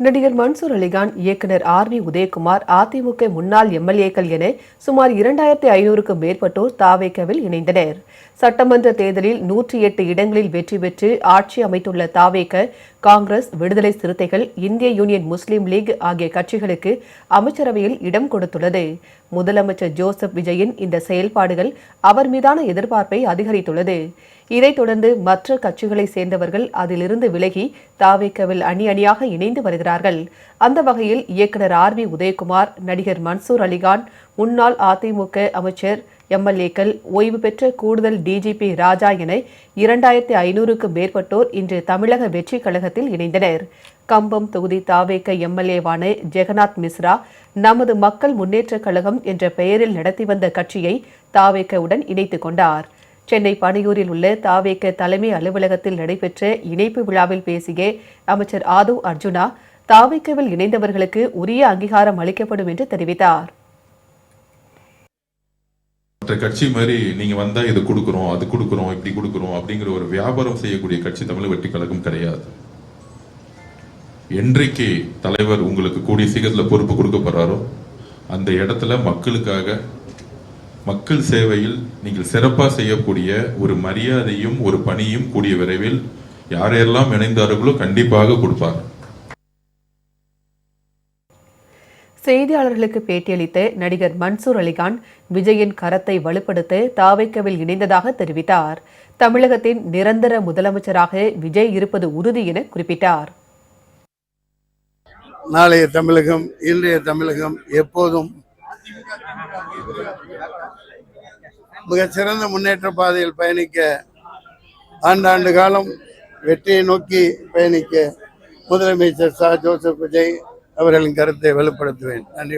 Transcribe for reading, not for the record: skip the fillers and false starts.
நடிகர் மன்சூர் அலிகான், இயக்குநர் ஆர்.வி. உதயகுமார், அதிமுக முன்னாள் எம்எல்ஏக்கள் என சுமார் 2500க்கும் மேற்பட்டோர் தாவேகவில் இணைந்தனர். சட்டமன்ற தேர்தலில் 108 இடங்களில் வெற்றி பெற்று ஆட்சி அமைத்துள்ள தாவேக, காங்கிரஸ், விடுதலை சிறுத்தைகள், இந்திய யூனியன் முஸ்லீம் லீக் ஆகிய கட்சிகளுக்கு அமைச்சரவையில் இடம் கொடுத்துள்ளது. முதலமைச்சர் ஜோசப் விஜயின் இந்த செயல்பாடுகள் அவர் மீதான எதிர்பார்ப்பை அதிகரித்துள்ளது. இதைத் தொடர்ந்து மற்ற கட்சிகளைச் சேர்ந்தவர்கள் அதிலிருந்து விலகி தாவேகவில் அணி அணியாக இணைந்து வருகிறார்கள். அந்த வகையில் இயக்குநர் ஆர்.வி. உதயகுமார், நடிகர் மன்சூர் அலிகான், முன்னாள் அதிமுக அமைச்சர், எம்எல்ஏக்கள், ஓய்வு பெற்ற கூடுதல் டிஜிபி ராஜா என 2500க்கும் மேற்பட்டோர் இன்று தமிழக வெற்றி கழகத்தில் இணைந்தனர். கம்பம் தொகுதி தாவேக எம்எல்ஏவான ஜெகநாத் மிஸ்ரா, நமது மக்கள் முன்னேற்றக் கழகம் என்ற பெயரில் நடத்தி வந்த கட்சியை தாவேகவுடன் இணைத்துக் கொண்டார். சென்னை பனையூரில் உள்ள தாவேக தலைமை அலுவலகத்தில் நடைபெற்ற இணைப்பு விழாவில் பேசிய அமைச்சர் ஆதவ் அர்ஜுனா, தாவேகவில் இணைந்தவர்களுக்கு உரிய அங்கீகாரம் அளிக்கப்படும் என்று தெரிவித்தார். மற்ற கட்சி மாதிரி நீங்க வந்தா இது கொடுக்குறோம், அது கொடுக்குறோம், இப்படி கொடுக்குறோம் அப்படிங்கிற ஒரு வியாபாரம் செய்யக்கூடிய கட்சி தமிழக வெற்றி கழகம் கிடையாது. என்றைக்கு தலைவர் உங்களுக்கு கூடிய சீக்கிரத்தில் பொறுப்பு கொடுக்கப்படுறாரோ அந்த இடத்துல மக்களுக்காக, மக்கள் சேவையில் நீங்கள் சிறப்பாக செய்யக்கூடிய ஒரு மரியாதையும் ஒரு பணியும் கூடிய விரைவில் யாரெல்லாம் இணைந்தார்களோ கண்டிப்பாக கொடுப்பார். செய்தியாளர்களுக்கு பேட்டியளித்த நடிகர் மன்சூர் அலிகான், விஜயின் கரத்தை வலுப்படுத்த தாவேகவில் இணைந்ததாக தெரிவித்தார். தமிழகத்தின் நிரந்தர முதலமைச்சராக விஜய் இருப்பது உறுதி என குறிப்பிட்டார். நாளைய தமிழகம், இன்றைய தமிழகம் எப்போதும் மிகச்சிறந்த முன்னேற்ற பாதையில் பயணிக்க, ஆண்டாண்டு காலம் வெற்றியை நோக்கி பயணிக்க முதலமைச்சர் ஜோசப் விஜய் அவர்களின் கருத்தை வலுப்படுத்துவேன். நன்றி.